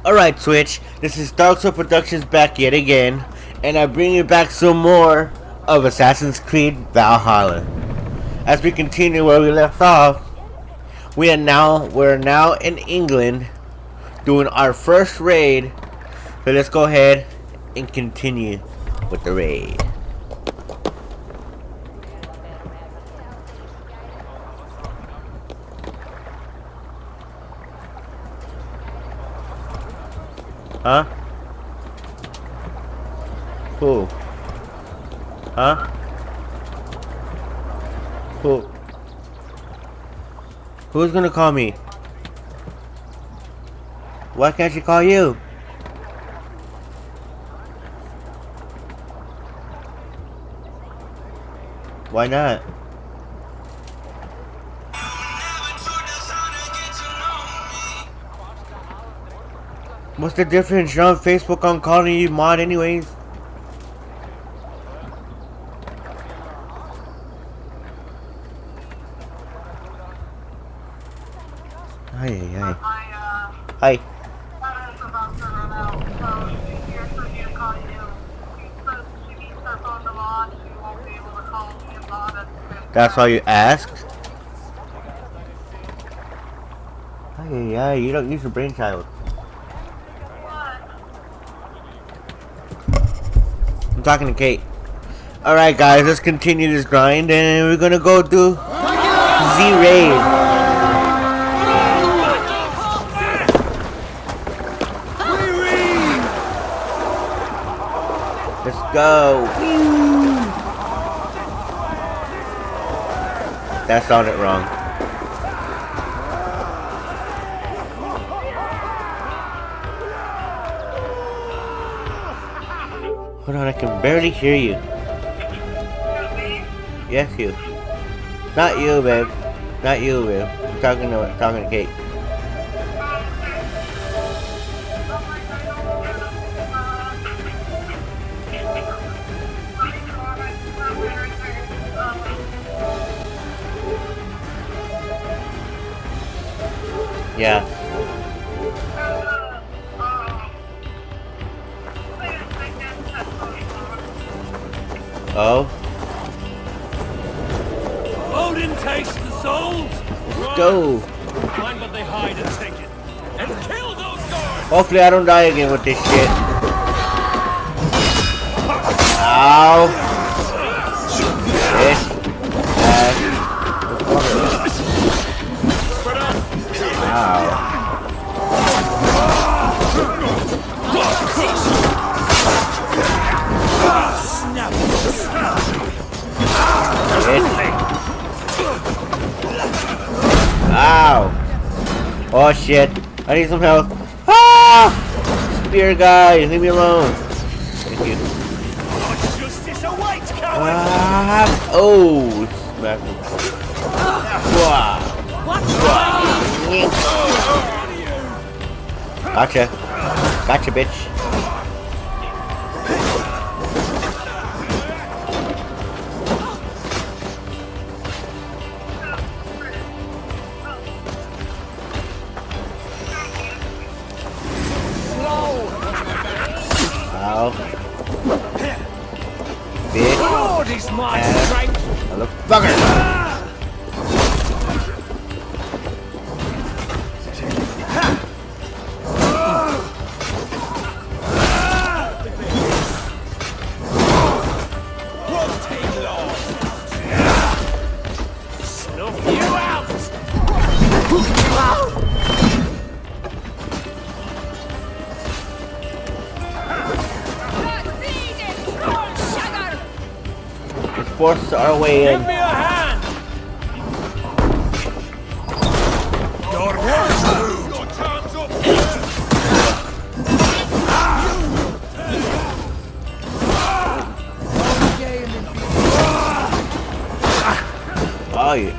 Alright Twitch, this is Dark Soul Productions back yet again, and I bring you back some more of Assassin's Creed Valhalla. As we continue where we left off, we're now in England doing our first raid. So let's go ahead and continue with the raid. Huh? Who? Huh? Who? Who's gonna call me? Why can't she call you? Why not? What's the difference? You're on Facebook, I'm calling you mod anyways. Hi. Hi. That's why you asked? Hi, you don't use your brainchild. I'm talking to Kate. Alright guys, let's continue this grind and we're gonna go do Z-Raid. Let's go. That sounded wrong. Hold on, I can barely hear you. Yes, you. Not you, babe. Not you, babe. I'm talking to Kate. Yeah. Oh? Odin takes the souls! Let's go! Find what they hide and take it. And kill those guards! Hopefully I don't die again with this shit. Ow! This. Ow. Ow! Oh shit! I need some help. Ah! Spear guy, leave me alone. Thank you. Ah! Oh! Smack me. Gotcha. Gotcha, bitch. Ow. Bitch. Motherfucker. Force our way in. Give me a hand! Your Oh, you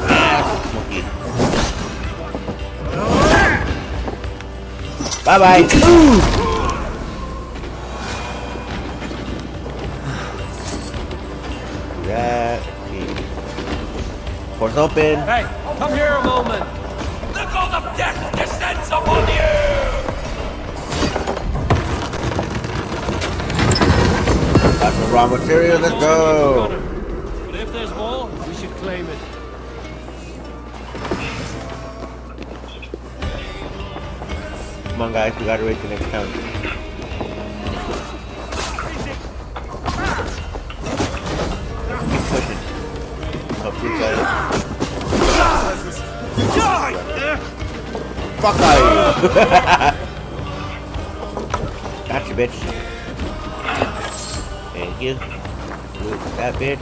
ass monkey. Bye bye. Port's open. Hey, come here a moment. The god of death descends upon you! Got some raw material, let's go! But if there's more, we should claim it. Come on guys, we gotta raid the next town. Keep pushing. Up this side. Fuck are you? Gotcha, bitch. Thank you. Look at that bitch.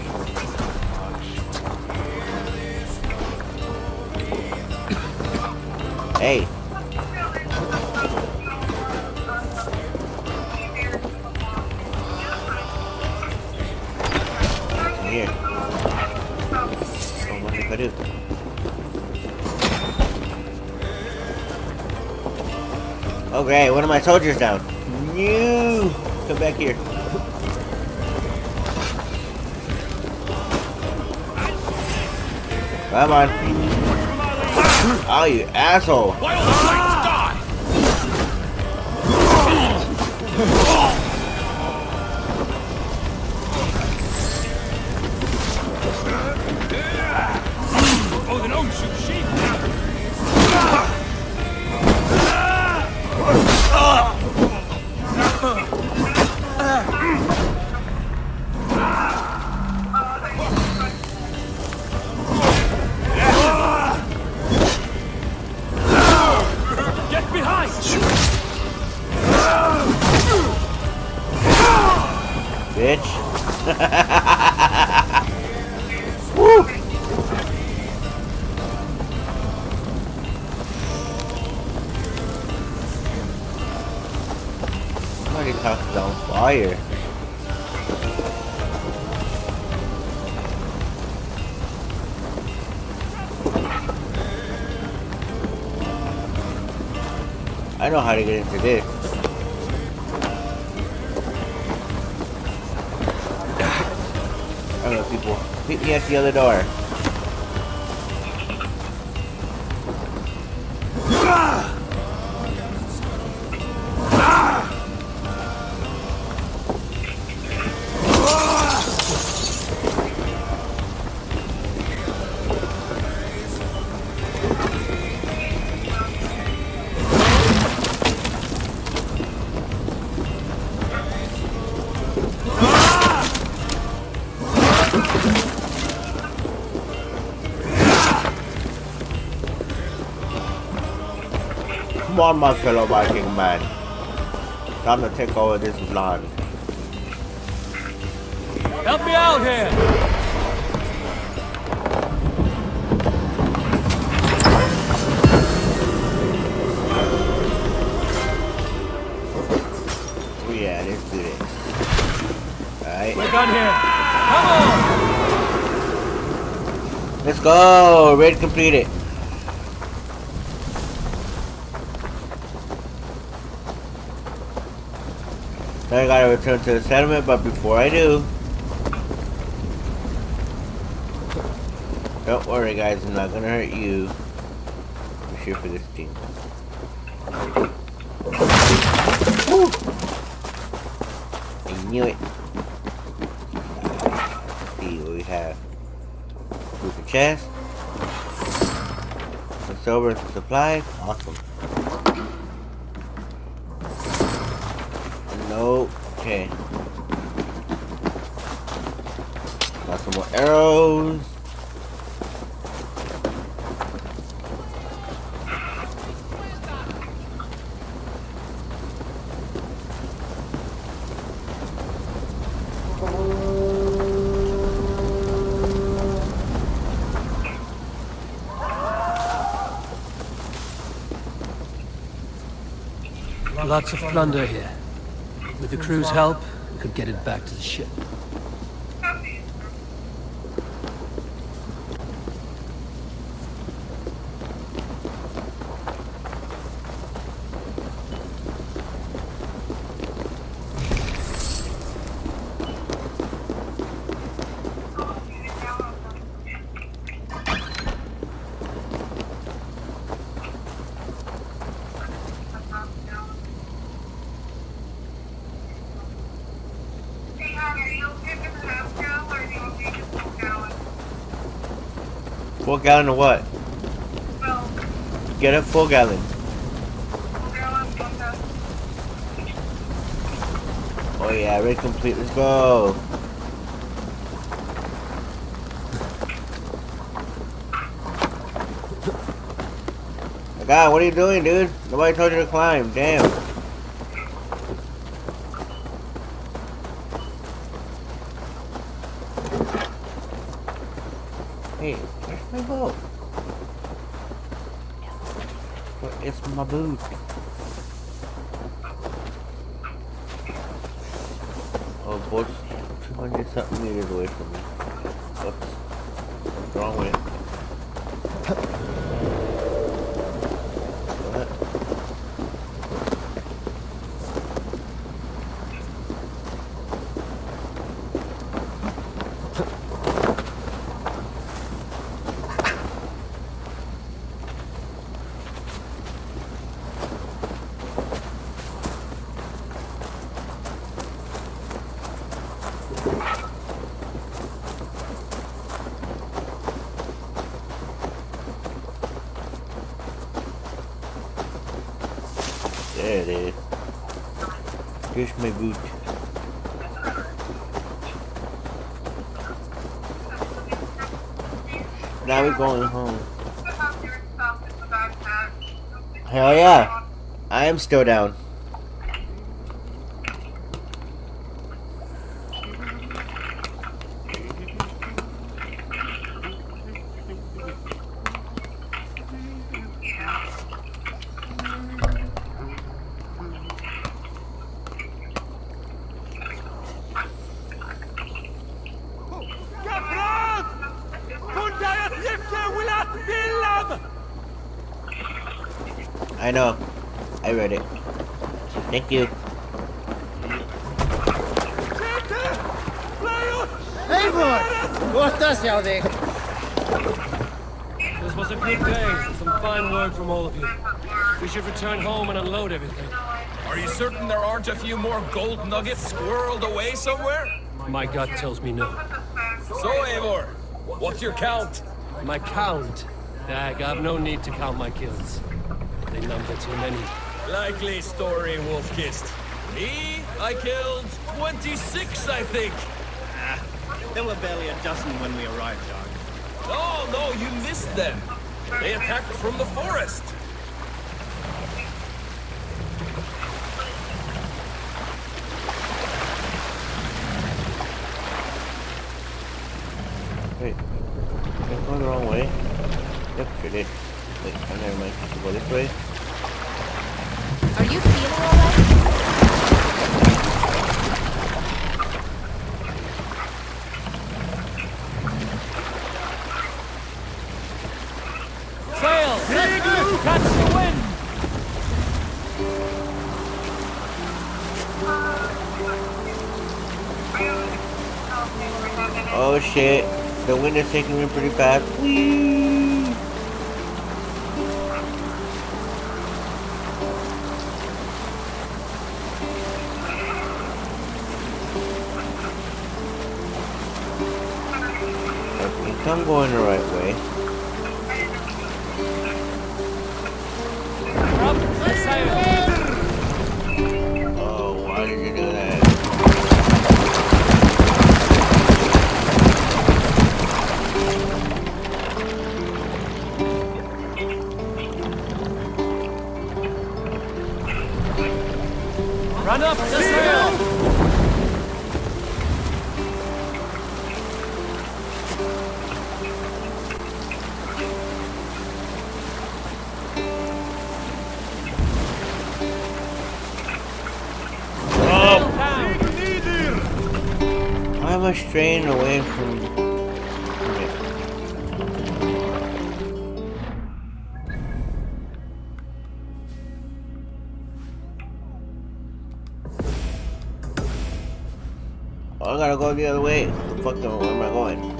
Hey. Here. Oh, what did I do? Okay, one of my soldiers down. No! Come back here. Come on. Oh, you asshole. Why all the flames die? Oh, they don't shoot sheep. Get behind! Bitch. Woo! Somebody talks on fire. I know how to get into this. I don't know, people. Meet me at the other door. Come on, my fellow Viking man. Time to take over this land. Help me out here! Oh yeah, let's do this. Alright. We're done here. Come on! Let's go! Raid completed. Now I gotta return to the settlement, but before I do... Don't worry guys, I'm not gonna hurt you. I'm here for this team. Woo! I knew it. Let's see what we have. Move the chest. Some silver and some supplies. Awesome. No. Okay. Got some more arrows. Lots of plunder here. With the crew's help, we could get it back to the ship. Full gallon of what? Get a full gallon. Oh yeah, ready complete. Let's go. God, what are you doing, dude? Nobody told you to climb. Damn. Hey, where's my boat? Where is my boot? Oh, boat's 200 something meters away from me. Oops. What's wrong with it? What? There it is. Here's my boot. Now we're going home. Hell yeah. I am still down. I know. I read it. Thank you. Eivor! Kohtas jou dig! This was a good day. Some fine work from all of you. We should return home and unload everything. Are you certain there aren't a few more gold nuggets squirreled away somewhere? My gut tells me no. So, Eivor, what's your count? My count? Dag, I've no need to count my kills. They number too many. Likely story, Wolfkist. Me? I killed 26, I think. There were barely a dozen when we arrived, Doc. Oh, no, you missed them. They attacked from the forest. Wait. I'm going the wrong way. Yep, sure did. Wait, I never mind. Go this way. Are you feeling alright? Sail! Catch the wind! Oh shit. The wind is taking me pretty fast. Whee! I think I'm going the right way. Up the sail! Oh, why did you do that? Run up the sail! Why am I straying away from it? Oh, I gotta go the other way. What the fuck, where am I going?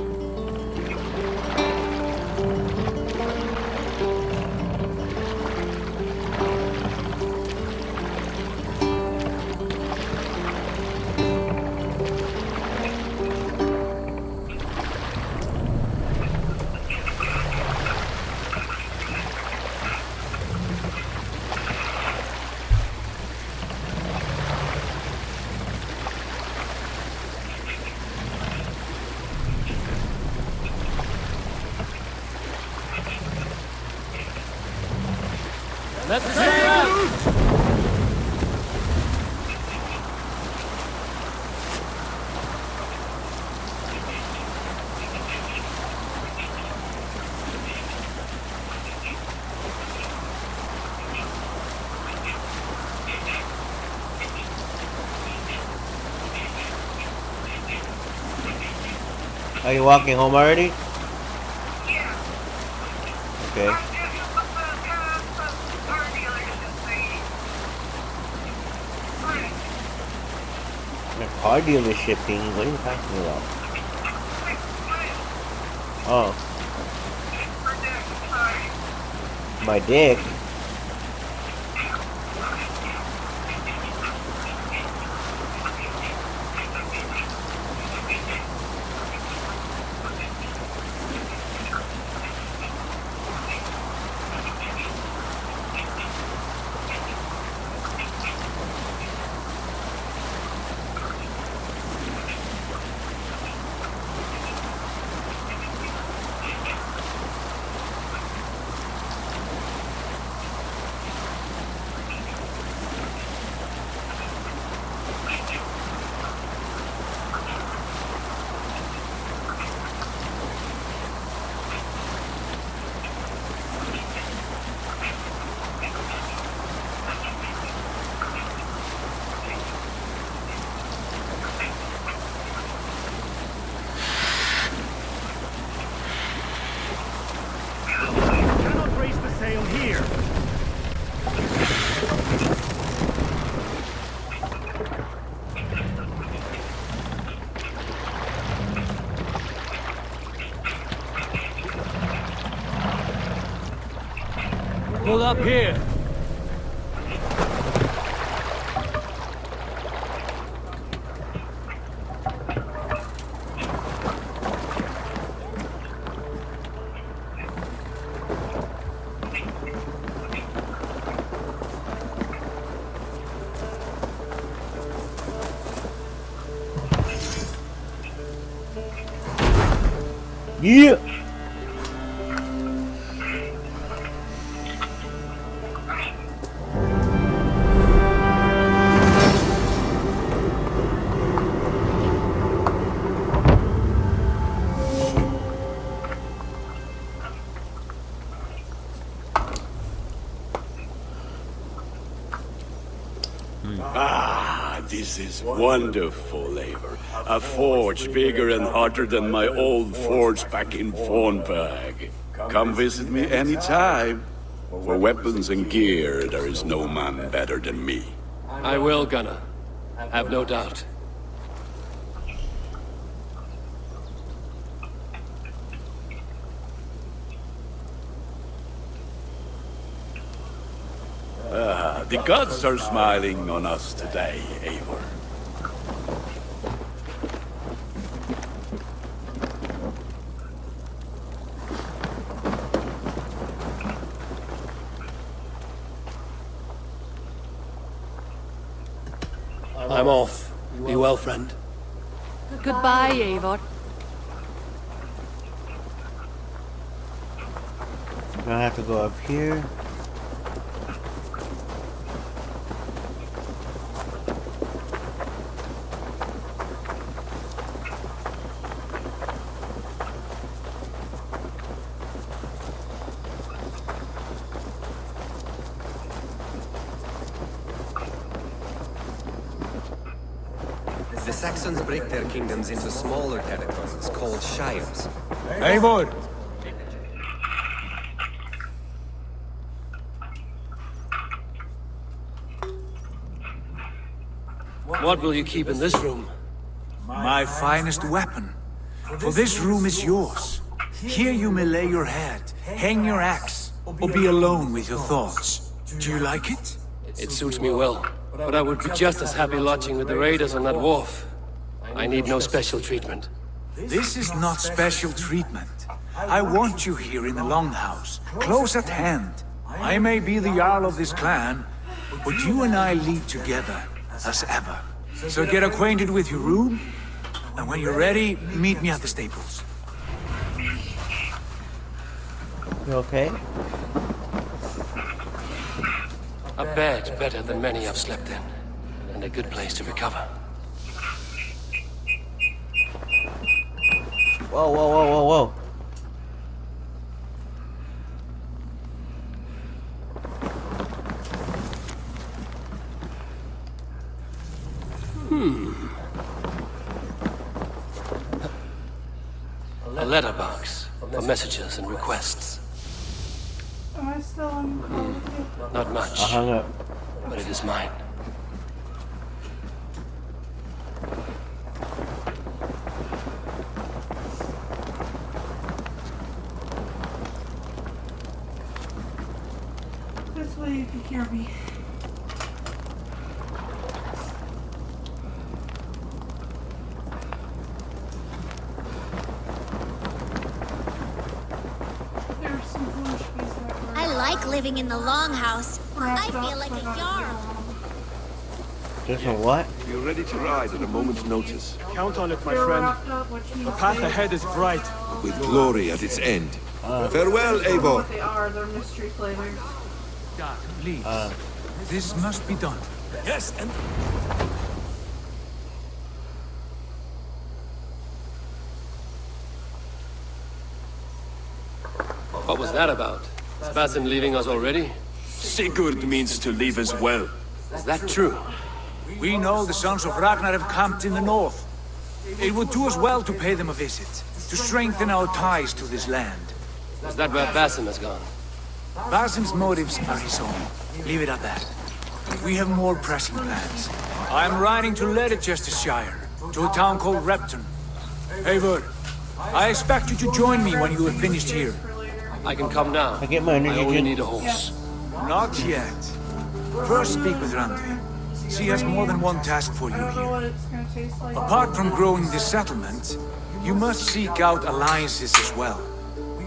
Let the sail out! Are you walking home already? Okay. The car dealership thing? What are you talking about? Oh. My dick? Pull up here. Yeah. Ah, this is wonderful, Eivor. A forge bigger and hotter than my old forge back in Fornberg. Come visit me anytime. For weapons and gear, there is no man better than me. I will, Gunnar. Have no doubt. The gods are smiling on us today, Eivor. I'm off. Be well, friend. Goodbye, Eivor. I have to go up here. The Saxons break their kingdoms into smaller territories called shires. Eivor! What will you keep in this room? My finest weapon. For this room is yours. Here you may lay your head, hang your axe, or be alone with your thoughts. Do you like it? It suits me well, but I would be just as happy lodging with the raiders on that wharf. I need no special treatment. This is not special treatment. I want you here in the Longhouse, close at hand. I may be the Jarl of this clan, but you and I lead together, as ever. So get acquainted with your room, and when you're ready, meet me at the stables. You okay? A bed better than many I've slept in, and a good place to recover. Whoa, whoa, whoa, whoa, whoa. A letterbox for messages and requests. Am I still on call with you? Not much, I hung up. but it is mine. This way you can hear me. There's some bush bees that were I like living in the longhouse. I wrapped up feel like so a not yarn. This one what? You're ready to ride at a moment's notice, Count on it, my They're friend. wrapped up, which means The path they- ahead is bright. with glory at its end. I Farewell, don't know Eivor. what they are. They're mystery flavors. Doc, please. This must be done. Yes, and What was that about? Sebastian leaving us already? Sigurd means to leave as well. Is that true? We know the sons of Ragnar have camped in the north. It would do us well to pay them a visit, to strengthen our ties to this land. Is that where Basim has gone? Basim's motives are his own. Leave it at that. We have more pressing plans. I am riding to Leicestershire, to a town called Repton. Eivor, I expect you to join me when you are finished here. I can come now. I get my energy I only drink. need a horse. Not yet. First speak with Randi. She has more than one task for I you don't know here. what it's gonna taste like. Apart from growing this settlement, you must seek out alliances as well.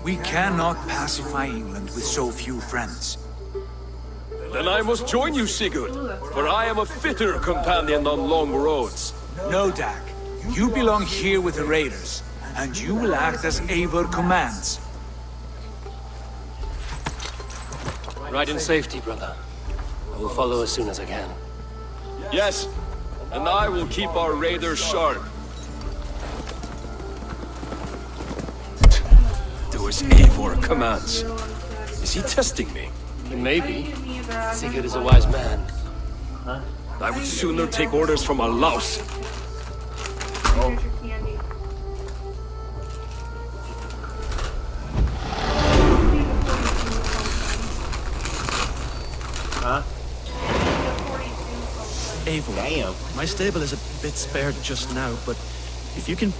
We cannot pacify England with so few friends. Then I must join you, Sigurd, for I am a fitter companion on long roads. No, Dak. You belong here with the raiders, and you will act as Eivor commands. Ride in safety, brother. I will follow as soon as I can. Yes, and I will keep our raiders sharp. Do as Eivor commands. Is he testing me? He may be. Sigurd is a wise man. I would sooner take orders from a louse. Here's your candy. Huh? Eivor, Damn. my stable is a bit spared just now, but if you can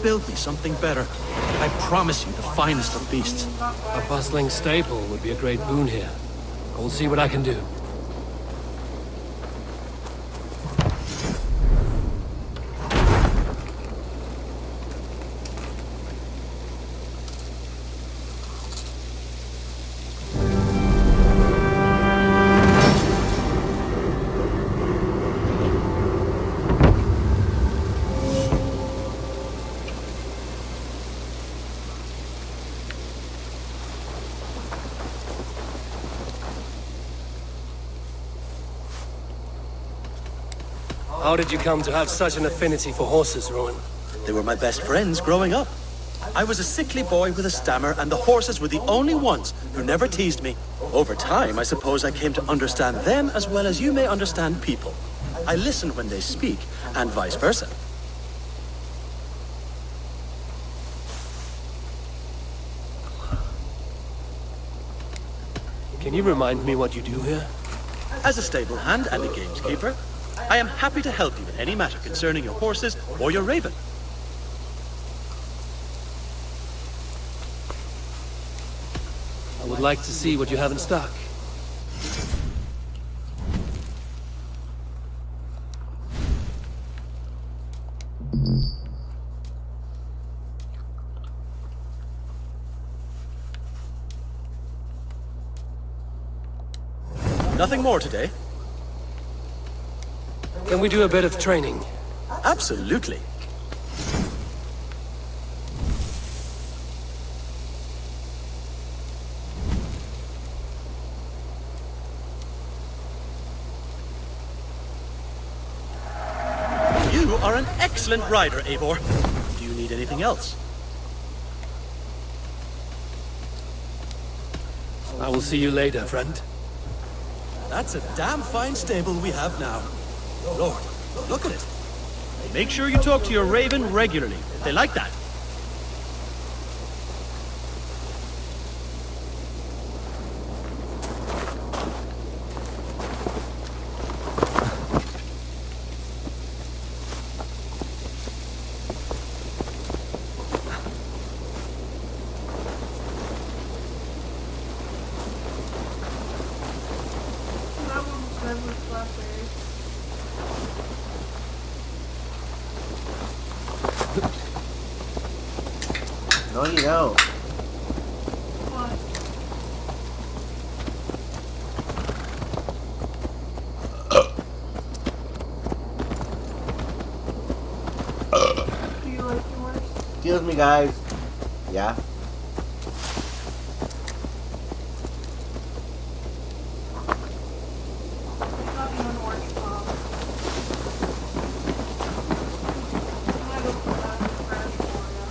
build me something better, I promise you the finest of beasts. A bustling stable would be a great boon here. I will see what I can do. How did you come to have such an affinity for horses, Rowan? They were my best friends growing up. I was a sickly boy with a stammer, and the horses were the only ones who never teased me. Over time, I suppose I came to understand them as well as you may understand people. I listen when they speak, and vice versa. Can you remind me what you do here? As a stable hand and a gamekeeper, I am happy to help you in any matter concerning your horses or your raven. I would like to see what you have in stock. Nothing more today? Can we do a bit of training? Absolutely. are an excellent rider, Eivor. Do you need anything else? I will see you later, friend. That's a damn fine stable we have now. Lord, look at it. Make sure you talk to your raven regularly. They like that. That one's good with blackberries. No, you don't. What? Do you like yours? Excuse me, guys. Yeah. I got you an orange pop. I'm gonna go put that in the fridge for you.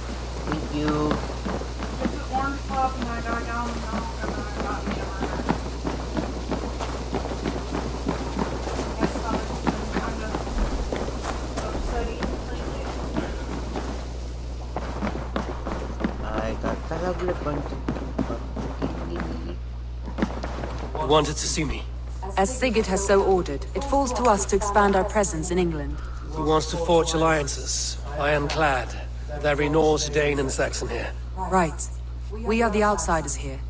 Thank you. It's an orange pop and I got a gallon of milk and then I got you a burger. My stomach's been kind of upsetty lately. I got a bunch of. You wanted to see me. As Sigurd has so ordered, it falls to us to expand our presence in England. He wants to forge alliances. I am glad with every Norse, Dane, and Saxon here. Right. We are the outsiders here.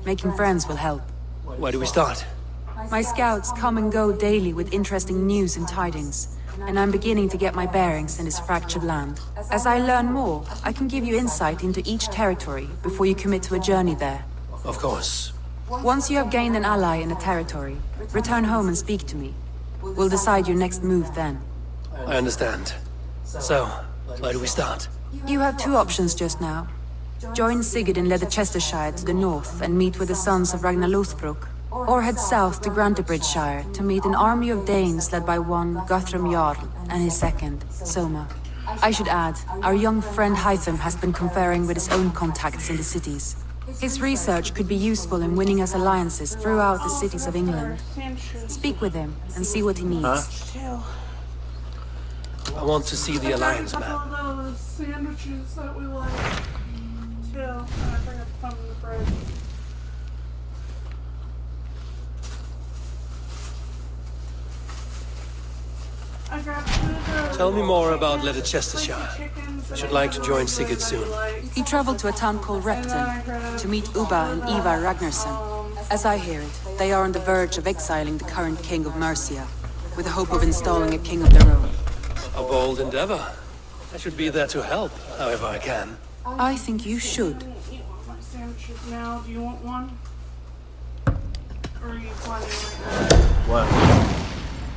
Making friends will help. Where do we start? My scouts come and go daily with interesting news and tidings, and I'm beginning to get my bearings in this fractured land. As I learn more, I can give you insight into each territory before you commit to a journey there. Of course. Once you have gained an ally in a territory, return home and speak to me. We'll decide your next move then. I understand. So, where do we start? You have two options just now. Join Sigurd in Leicestershire to the north and meet with the sons of Ragnar Lothbrok, or head south to Grantebridgeshire to meet an army of Danes led by one Guthrum Jarl and his second, Soma. I should add, our young friend Hytham has been conferring with his own contacts in the cities. His research could be useful in winning us alliances throughout the cities of England. Speak with him and see what he needs. I want to see the alliance I map. got a couple of those sandwiches that we like. Too. And I forgot to put them in the fridge. I grabbed two of those. Tell me more about Leicestershire. I should like to join Sigurd soon. He traveled to a town called Repton to meet Ubba and Ivar Ragnarsson. As I hear it, they are on the verge of exiling the current king of Mercia, with the hope of installing a king of their own. A bold endeavor. I should be there to help, however I can. I think you should. You want my sandwiches now? Do you want one? Or are you plenty right now? What?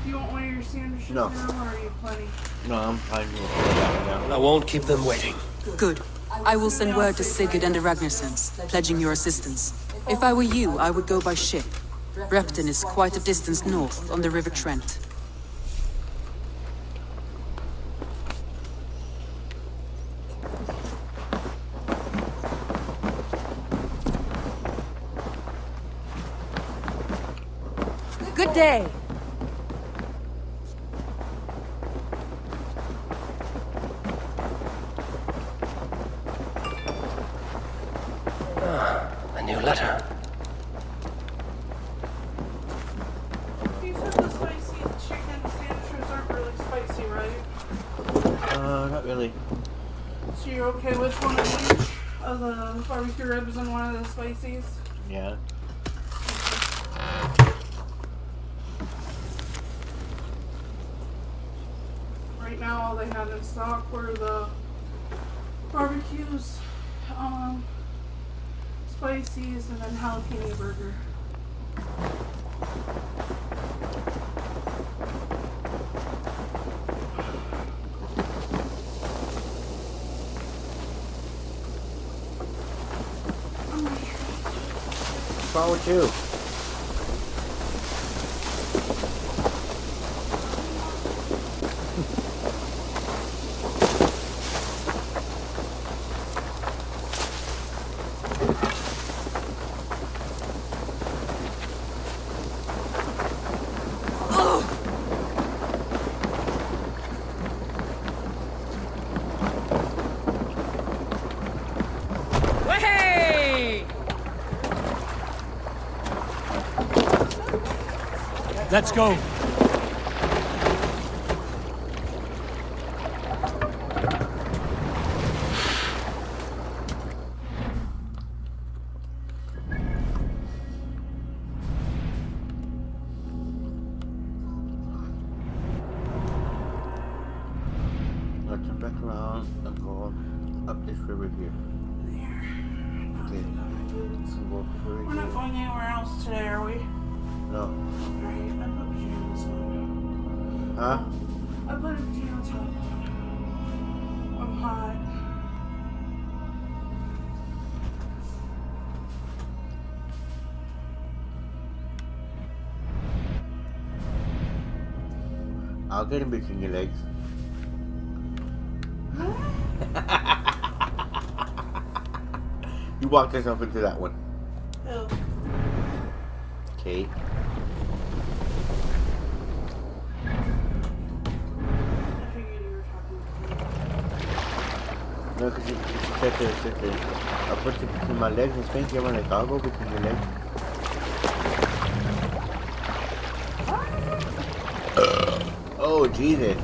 Do you want one of your sandwiches No. now, or are you plenty? No, I'm fine with that now. I won't keep them waiting. Good. I will send word to Sigurd and the Ragnarssons, pledging your assistance. If I were you, I would go by ship. Repton is quite a distance north on the River Trent. Good day! A new letter. You said the spicy chicken sandwiches aren't really spicy, right? Not really. So you're okay with one of each of the barbecue ribs and one of the spicies? Yeah. Right now, all they had in stock were the barbecues, spices, and then jalapeno burger. What's wrong with you? Let's go. Let's turn back around and go up this river here. Okay. Let's go up this river We're not here. going anywhere else today, are we? No. Alright, I put pajamas on. Huh? I put pajamas on. I'm hot. I'll get in between your legs. You walked yourself into that one. Ew. Okay. I figured you were talking to me. No, because you sit there. I'll put you between my legs and spank you. I'm like, I'll go between your legs. Oh, Jesus.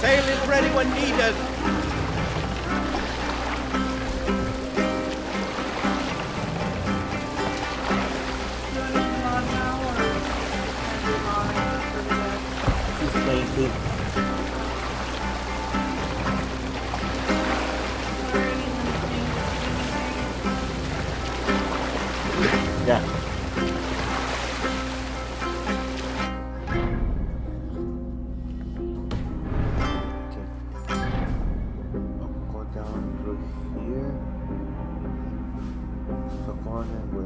Sail is ready when needed. Yeah. Go down through here. So go on and go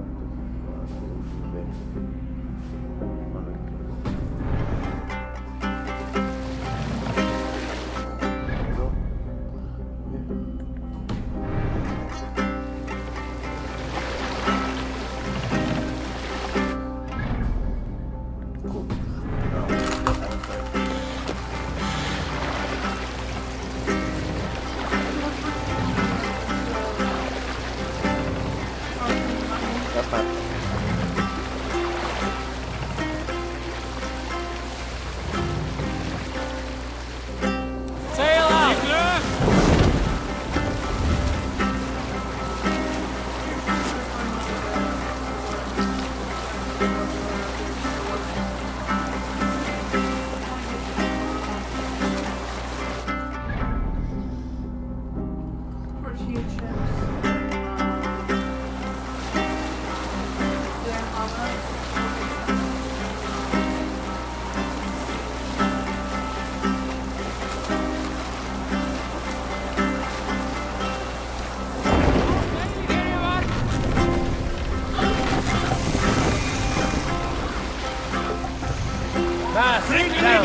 That's fine. Sail out! Tortilla chips. Yeah, Sit down.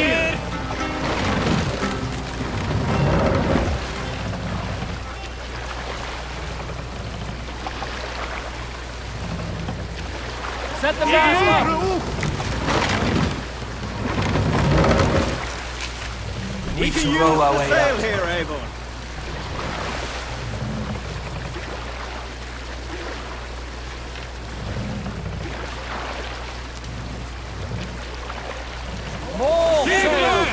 Set the mast up. We can use the sail here, Avon. More sail.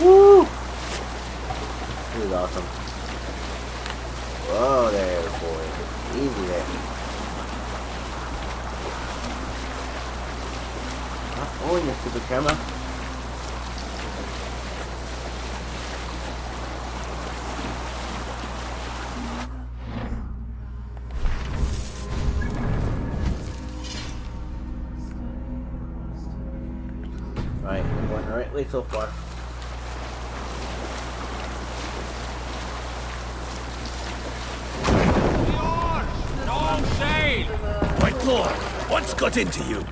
Woo! This is awesome. Whoa there, boy. Easy there. Oh, your stupid camera. Right, I'm going the right way so far. Don't sail. My lord, what's got into you?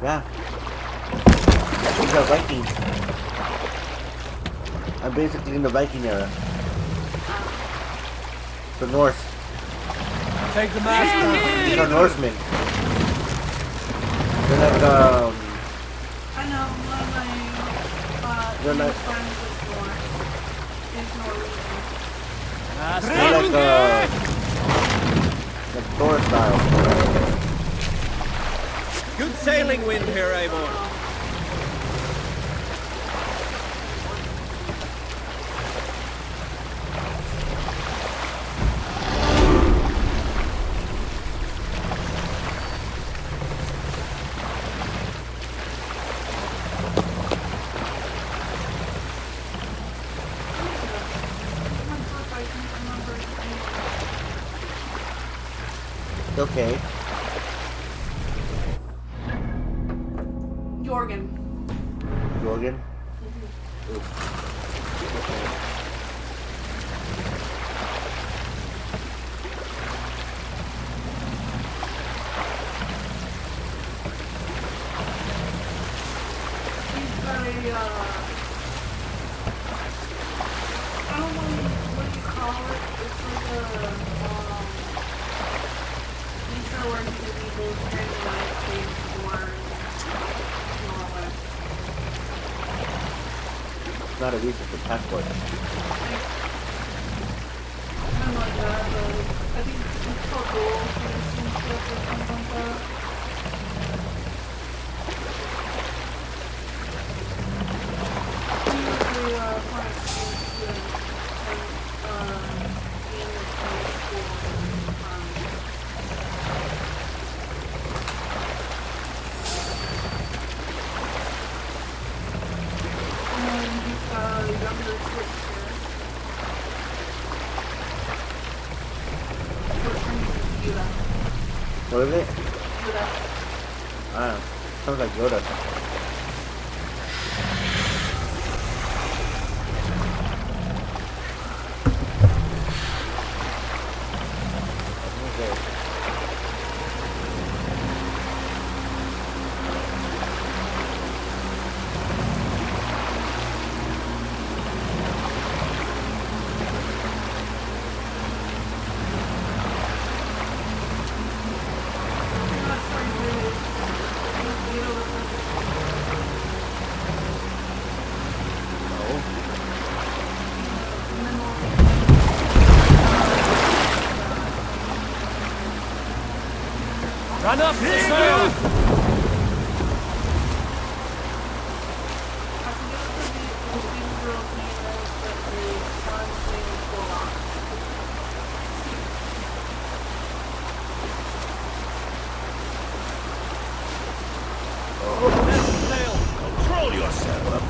Yeah. These are Vikings. I'm basically in the Viking era. The Norse. Take the mask. These are Norsemen. They're like, I know, one of my they're like, friends is Norwegian. they're like Thor style. Good sailing wind here, Eivor. Okay. Jorgen. Jorgen? He's very, I don't know what you call it. It's like these are where he could be both here in the United States or Norway. Not a reason for passport. Kind of like that, but I think it's called goals and stuff or something like that. Usually, find students and in the school and then he's got a younger sister. What is it? Yoda. I don't know. Sounds like Yoda. Okay. Run up, sail! Control yourself.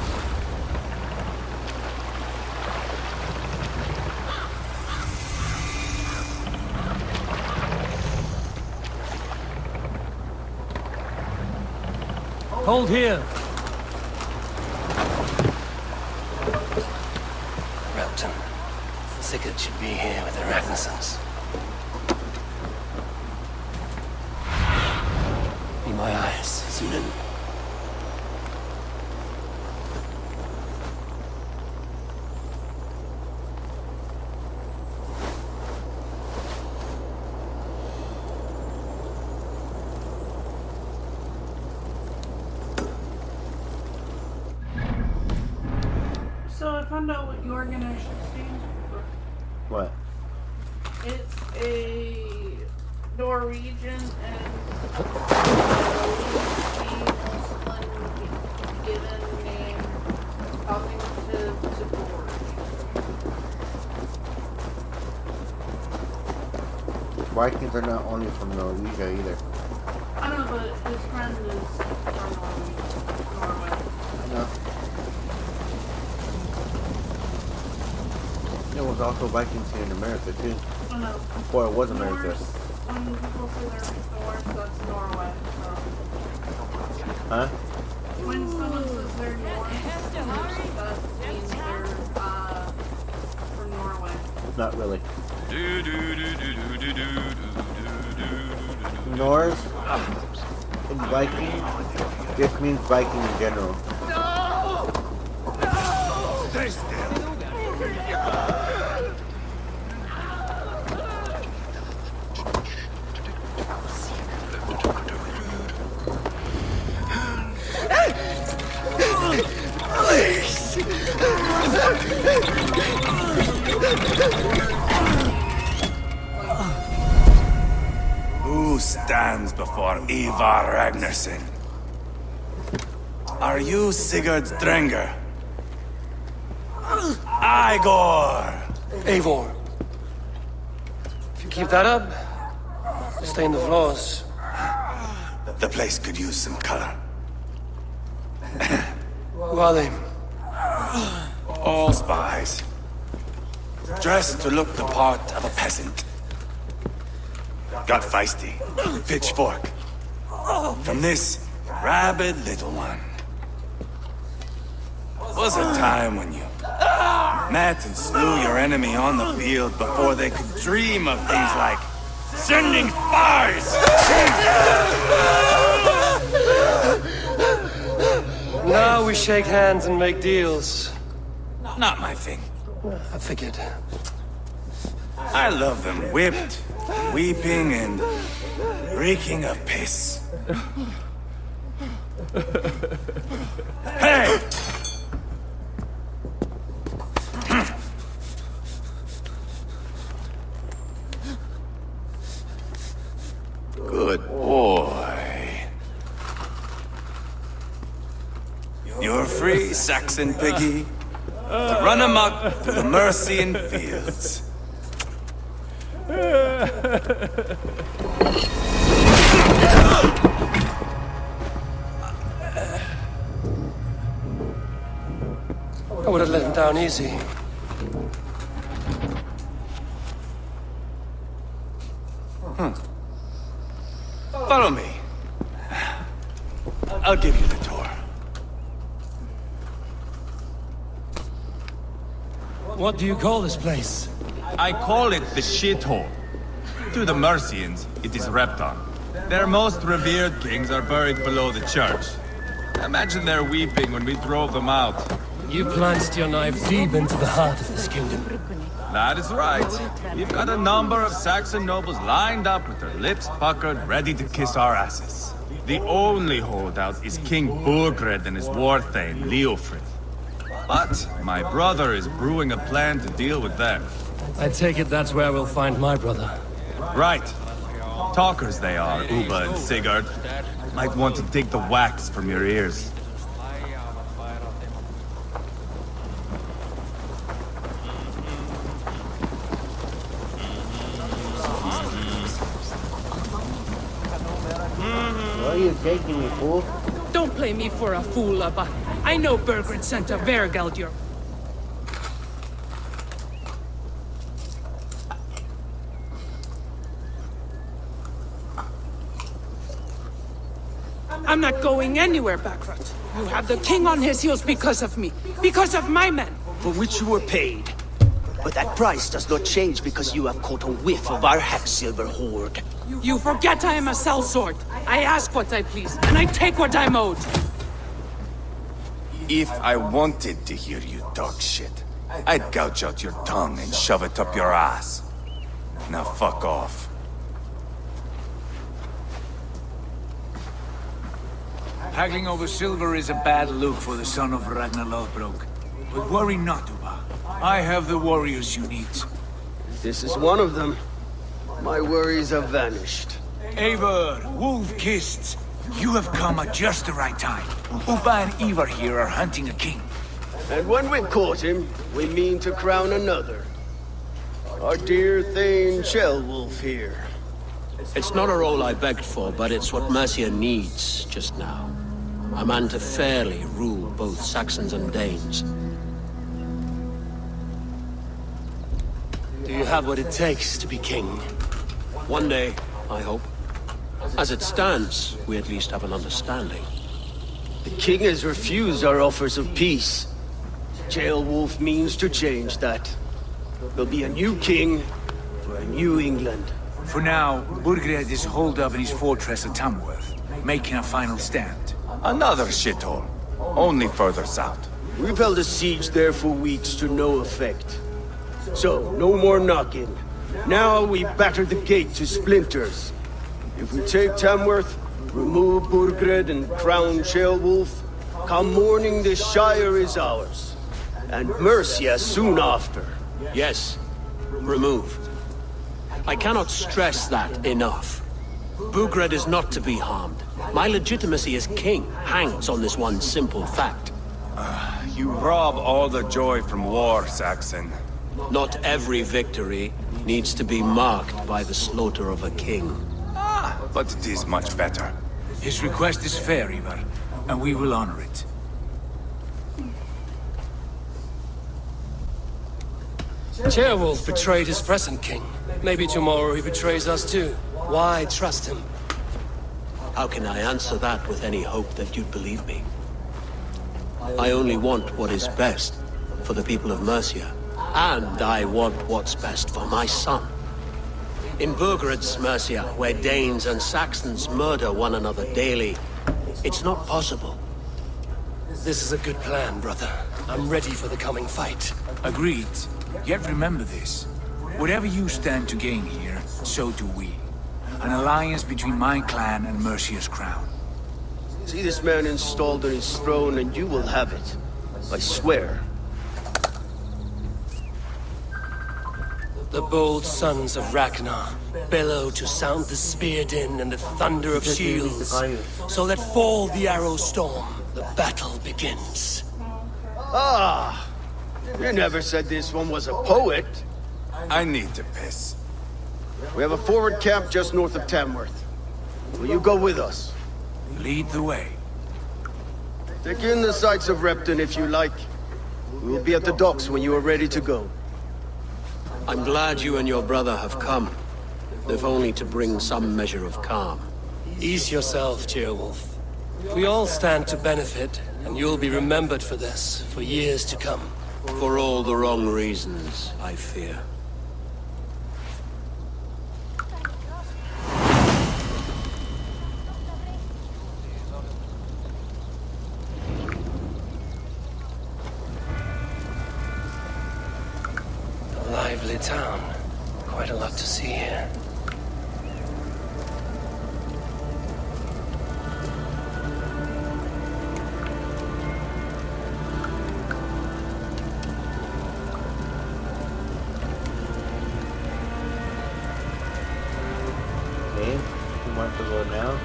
Hold here. Repton. Sigurd should be here with the Ragnarsons. Be my eyes, Sunan. So I found out what Jorgen actually stands for. What? It's a Norwegian and given name cognitive to board. Vikings are not only from Norwegia either. I know, but his friend is from Norway. I know. There was also Vikings here in America too. I know. Before it was America. Norse, when people say they're Norse, that's Norway. So. Huh? When someone says they're Norse, that means they're from Norway. Not really. Norse and Viking just means Viking in general. No! Stay still. Who stands before Ivar Ragnarsson? Are you Sigurd Drenger? Igor! Eivor. If you keep that up, stain the floors. The place could use some color. Who are they? All spies. Dressed to look the part of a peasant. Got feisty. Pitchfork. From this rabid little one. Was a time when you met and slew your enemy on the field before they could dream of things like sending spies! Now we shake hands and make deals. Not my thing. I figured. I love them whipped, weeping, and reeking of piss. Hey! Good boy. You're free, Saxon piggy. To run amok through the Mercian fields. I would have let him down easy. Follow me. I'll give you the tour. What do you call this place? I call it the shithole. To the Mercians, it is Repton. Their most revered kings are buried below the church. Imagine their weeping when we drove them out. You plunged your knife deep into the heart of this kingdom. That is right. We've got a number of Saxon nobles lined up with their lips puckered, ready to kiss our asses. The only holdout is King Burgred and his war thane, Leofrid. But my brother is brewing a plan to deal with them. I take it that's where we'll find my brother. Right. Talkers they are, Uba and Sigurd. Might want to take the wax from your ears. Why are you taking me, fool? Don't play me for a fool, Abba. I know Bergred sent a Vergeldur. I'm not going anywhere, Backrot. You have the king on his heels because of me. Because of my men. For which you were paid. But that price does not change because you have caught a whiff of our Hacksilver hoard. You forget I am a sellsword. I ask what I please, and I take what I'm owed. If I wanted to hear you talk shit, I'd gouge out your tongue and shove it up your ass. Now fuck off. Haggling over silver is a bad look for the son of Ragnar Lothbrok. But worry not, Uba. I have the warriors you need. This is one of them. My worries have vanished. Eivor, Wolf-Kissed, you have come at just the right time. Uba and Ivar here are hunting a king. And when we've caught him, we mean to crown another. Our dear Thane Ceolwulf here. It's not a role I begged for, but it's what Mercia needs just now. A man to fairly rule both Saxons and Danes. Do you have what it takes to be king? One day, I hope. As it stands, we at least have an understanding. The king has refused our offers of peace. Ceolwulf means to change that. There'll be a new king for a new England. For now, Burgred is holed up in his fortress at Tamworth, making a final stand. Another shithole, only further south. We've held a siege there for weeks to no effect. So, no more knocking. Now we batter the gate to splinters. If we take Tamworth, remove Burgred and crown Ceolwulf, come morning the Shire is ours. And Mercia soon after. Yes, remove. I cannot stress that enough. Burgred is not to be harmed. My legitimacy as king hangs on this one simple fact. You rob all the joy from war, Saxon. Not every victory needs to be marked by the slaughter of a king. But it is much better. His request is fair, Ivar, and we will honor it. Ceolwulf betrayed his present king. Maybe tomorrow he betrays us too. Why trust him? How can I answer that with any hope that you'd believe me? I only want what is best for the people of Mercia. And I want what's best for my son. In Burgred's Mercia, where Danes and Saxons murder one another daily, it's not possible. This is a good plan, brother. I'm ready for the coming fight. Agreed. Yet remember this. Whatever you stand to gain here, so do we. An alliance between my clan and Mercia's crown. See this man installed on his throne and you will have it. I swear. The bold sons of Ragnar bellow to sound the spear din and the thunder of shields. So let fall the arrow storm. The battle begins. Ah! You never said this one was a poet. I need to piss. We have a forward camp just north of Tamworth. Will you go with us? Lead the way. Take in the sights of Repton if you like. We will be at the docks when you are ready to go. I'm glad you and your brother have come, if only to bring some measure of calm. Ease yourself, Ceolwulf. We all stand to benefit, and you'll be remembered for this, for years to come. For all the wrong reasons, I fear. A lively town. Quite a lot to see here. To go now.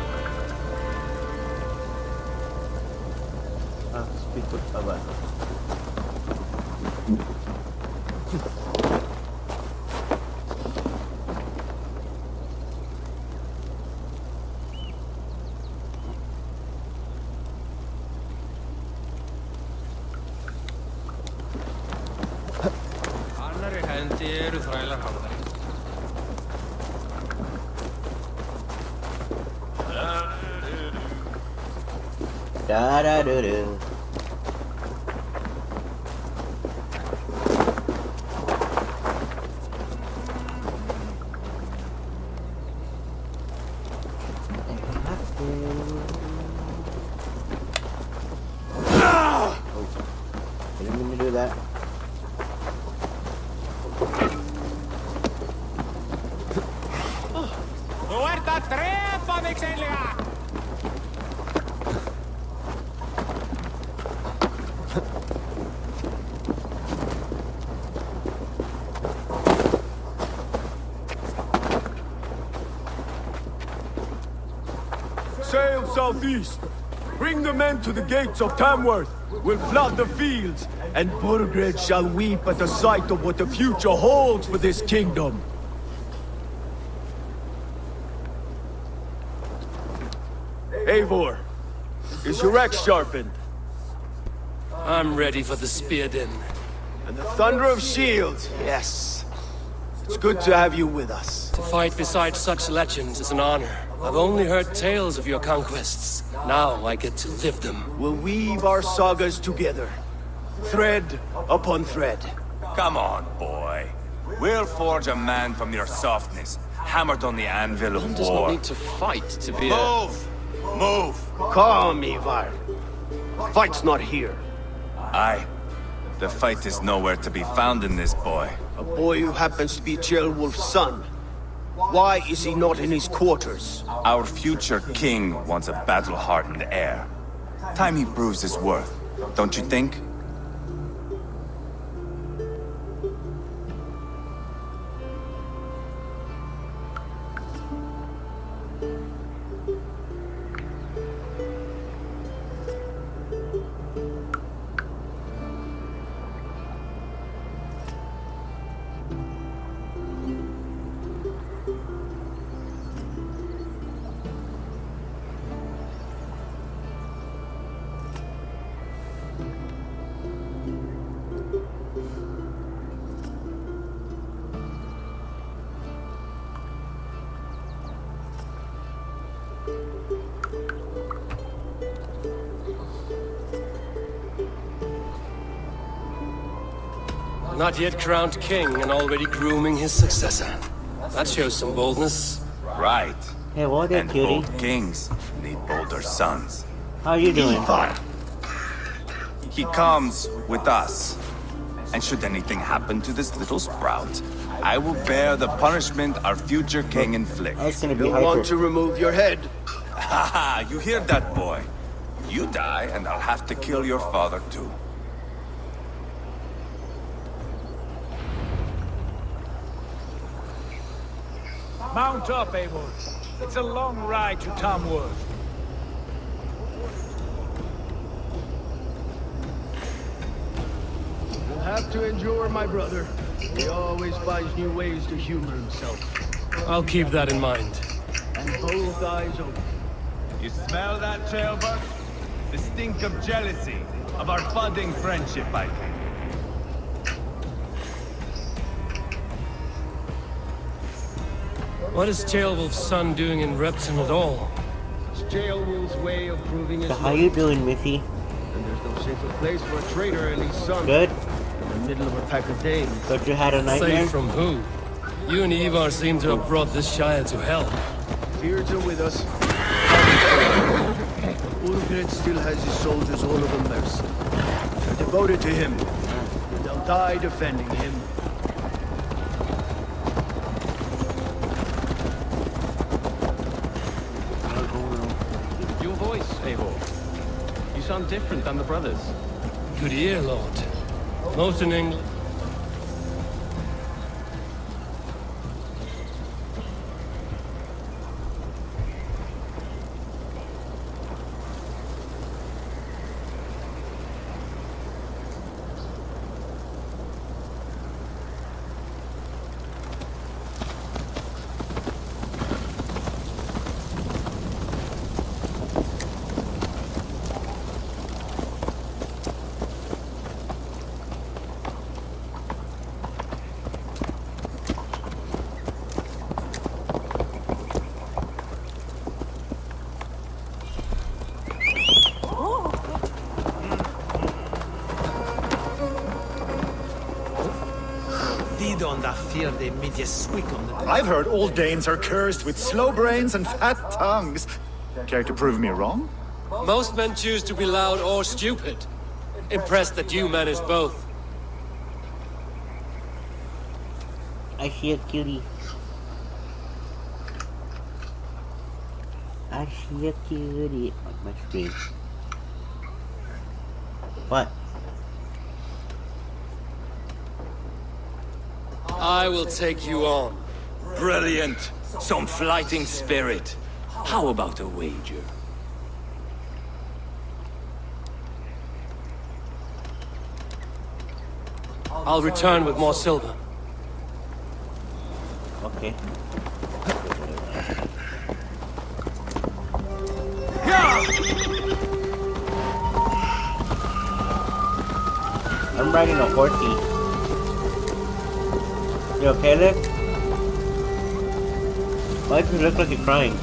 I'll speak with Baba. Da da do do. Oh, didn't mean to do that. Sail southeast. Bring the men to the gates of Tamworth. We'll flood the fields, and Burgred shall weep at the sight of what the future holds for this kingdom. Eivor, is your axe sharpened? I'm ready for the spear din. And the thunder of shields, yes. It's good to have you with us. To fight beside such legends is an honor. I've only heard tales of your conquests. Now I get to live them. We'll weave our sagas together. Thread upon thread. Come on, boy. We'll forge a man from your softness, hammered on the anvil of war. One does not need to fight to be Move! Move! Calm, Ivar. Fight's not here. Aye. The fight is nowhere to be found in this boy. A boy who happens to be Ceolwulf's son. Why is he not in his quarters? Our future king wants a battle-hardened heir. Time he proves his worth, don't you think? Not yet crowned king and already grooming his successor. That shows some boldness. Right. Hey, what there, And cutie? bold kings need bolder sons. How you doing? He comes with us. And should anything happen to this little sprout, I will bear the punishment our future king inflicts. That's gonna be You'll hyper. want to remove your head. Haha, you hear that, boy? You die, and I'll have to kill your father, too. Mount up, Eivor. It's a long ride to Tamworth. You'll have to endure, my brother. He always finds new ways to humor himself. I'll keep that in mind. And both eyes open. You smell that, Ceolbert? The stink of jealousy, of our budding friendship, I think. What is Ceolwulf's son doing in Repton at all? It's Ceolwulf's way of proving his So how you doing, Missy? And there's no safer place for a traitor and his son. Good? In the middle of a pack of Danes. But you had a nightmare? Safe from who? You and Ivar seem to have brought this Shire to hell. Fears are with us. Urgred still has his soldiers all over Mercia. They're devoted to him. And they'll die defending him. Your voice, Eivor. You sound different than the brothers. Good ear, Lord. Most in England. I've heard all Danes are cursed with slow brains and fat tongues. Care to prove me wrong? Most men choose to be loud or stupid. Impressed that you manage both. I see a cutie. I see a cutie on my screen. What? I will take you on. Brilliant. Some flighting spirit. How about a wager? I'll return with more silver. Okay. I'm riding a horsey. You okay, Liv? Why do you look like you're crying?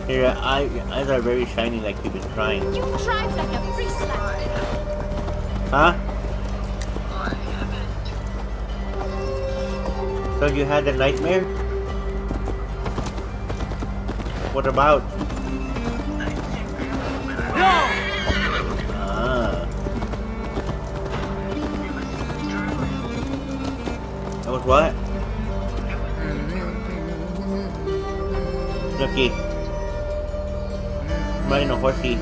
Your eyes are very shiny like you've been crying. You drive like a free slap. Huh? So you had a nightmare? What about? That was what? Looky. I'm riding a horsey.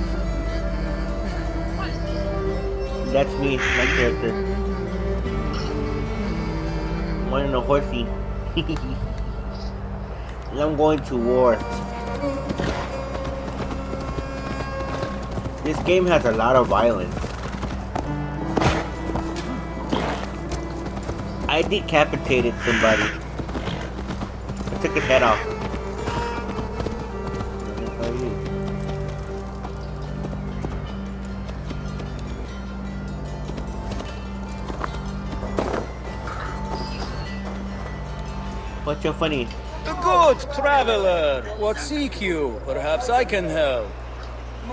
That's me, my character. I'm riding a horsey. And I'm going to war. This game has a lot of violence. I decapitated somebody. I took his head off. What's so funny? Good traveler, what seek you? Perhaps I can help.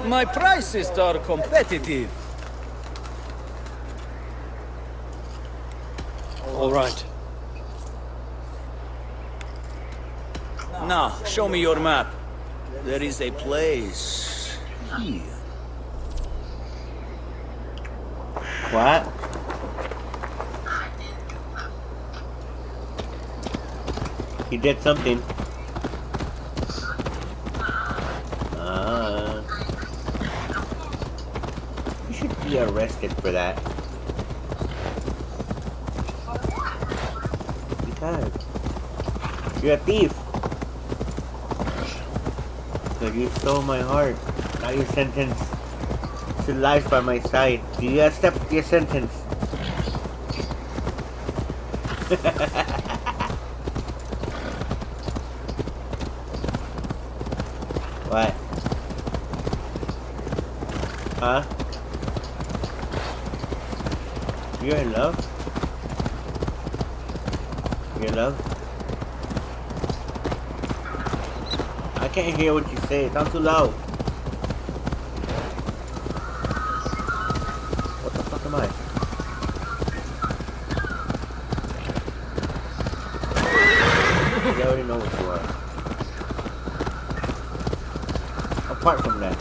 My prices are competitive. All right. Now, show me your map. There is a place here. What? He did something. You should be arrested for that. Because you're a thief. Because you stole my heart. Now you're sentenced to life by my side. Do you accept your sentence? What? Huh? You're in love? You're in love? I can't hear what you say. It's not too loud. What the fuck am I? I already know what you are. Apart from that.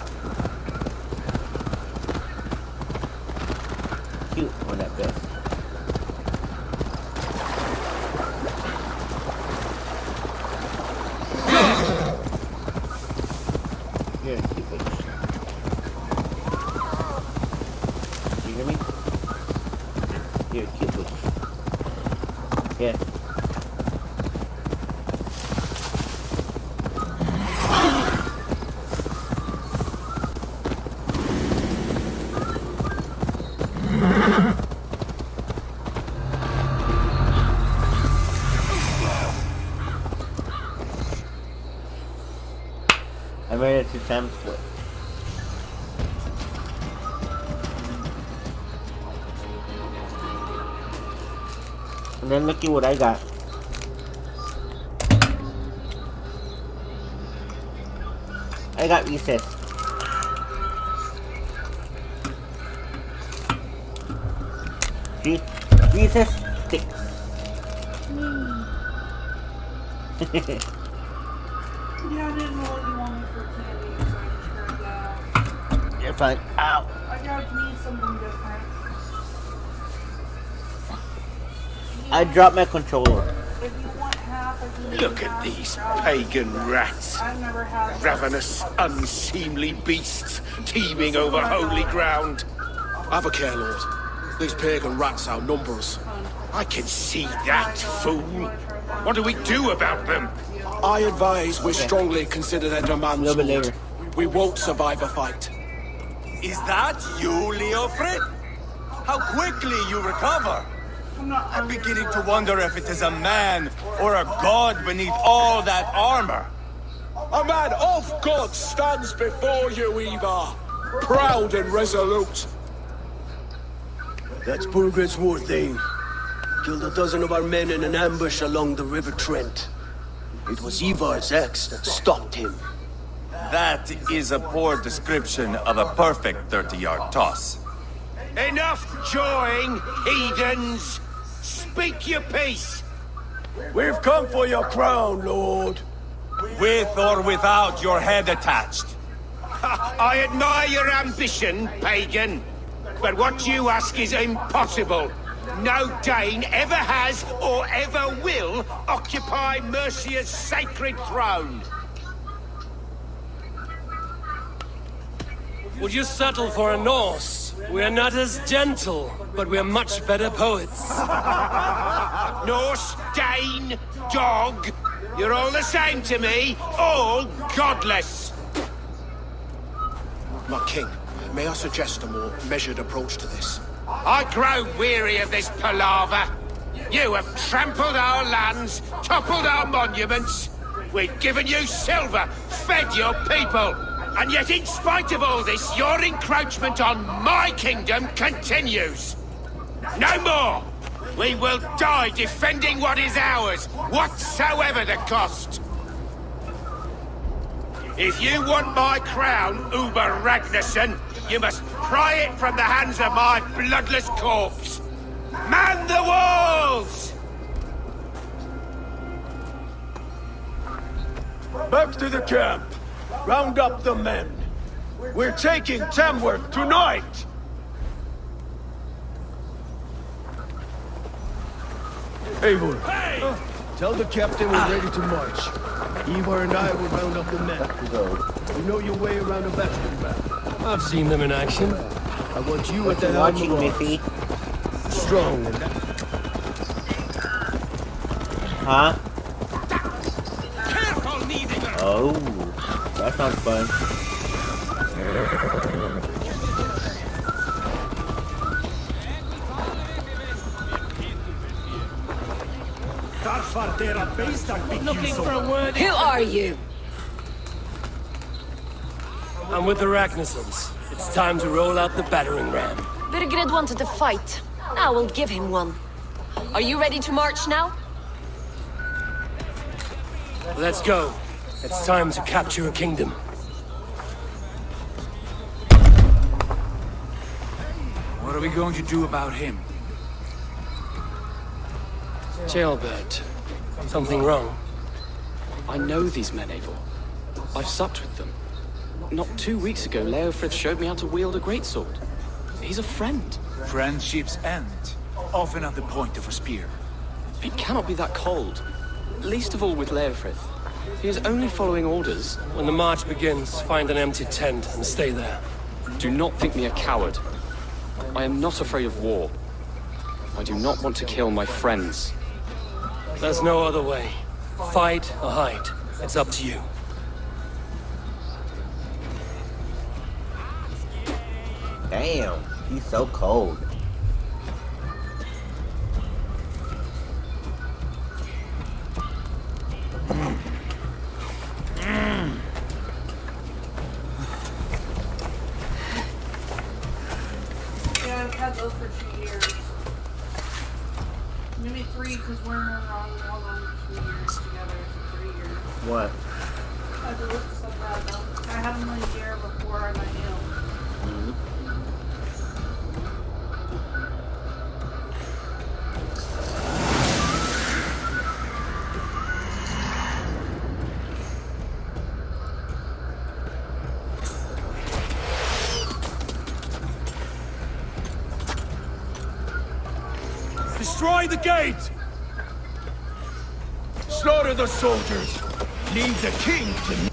Cute one at best. You're a cute bitch. You hear me? You're a cute bitch. Yeah. I made it to Times Square. And then look at what I got. I got recess. See? Recess sticks. Yeah, I didn't know what you wanted for candy, so I just grabbed that. You're fine. Ow. I gotta need something different. I dropped my controller. If you want half, I can Look at these pagan rats. I've never had Ravenous, unseemly beasts teeming over holy ground. Have a care, Lord. These pagan rats outnumber us. I can see that, fool. What do we do about them? I advise we strongly consider their demands, Lord. We won't survive a fight. Is that you, Leofrid? How quickly you recover! I'm beginning to wonder if it is a man or a god beneath all that armor. A man of God stands before you, Eva, proud and resolute. That's Burgred's war thane. Killed a dozen of our men in an ambush along the River Trent. It was Ivar's axe that stopped him. That is a poor description of a perfect 30-yard toss. Enough jawing, heathens! Speak your piece! We've come for your crown, Lord. With or without your head attached. I admire your ambition, pagan. But what you ask is impossible. No Dane ever has or ever still occupy Mercia's sacred throne. Would you settle for a Norse? We're not as gentle, but we're much better poets. Norse, Dane, dog. You're all the same to me. All godless. My king, may I suggest a more measured approach to this? I grow weary of this palaver. You have trampled our lands, toppled our monuments. We've given you silver, fed your people. And yet, in spite of all this, your encroachment on my kingdom continues. No more! We will die defending what is ours, whatsoever the cost. If you want my crown, Uber Ragnarsson, you must pry it from the hands of my bloodless corpse. Man the walls! Back to the camp. Round up the men. We're taking Tamworth tonight! Eivor, tell the captain we're ready to march. Eivor and I will round up the men. You know your way around a bastion map. I've seen them in action. I want you at the helm of ours. Strong and... Huh? Careful, Neither! Oh, that sounds fun. Looking for a word. Who are you? I'm with the Ragnarssons. It's time to roll out the battering ram. Birgred wanted to fight. Now we'll give him one. Are you ready to march now? Let's go. It's time to capture a kingdom. What are we going to do about him? Jailbird. Something wrong? I know these men, Eivor. I've supped with them. Not 2 weeks ago, Leofrith showed me how to wield a greatsword. He's a friend. Friendships end, often at the point of a spear. It cannot be that cold. Least of all with Leofrith. He is only following orders. When the march begins, find an empty tent and stay there. Do not think me a coward. I am not afraid of war. I do not want to kill my friends. There's no other way. Fight or hide. It's up to you. Damn, he's so cold. Yeah, I've had those for 2 years. Maybe 3, because we're on 2 years together, so 3 years. What? I had to look stuff out though. I had them a year before I met you. Destroy the gate! Slaughter the soldiers! Leave the king to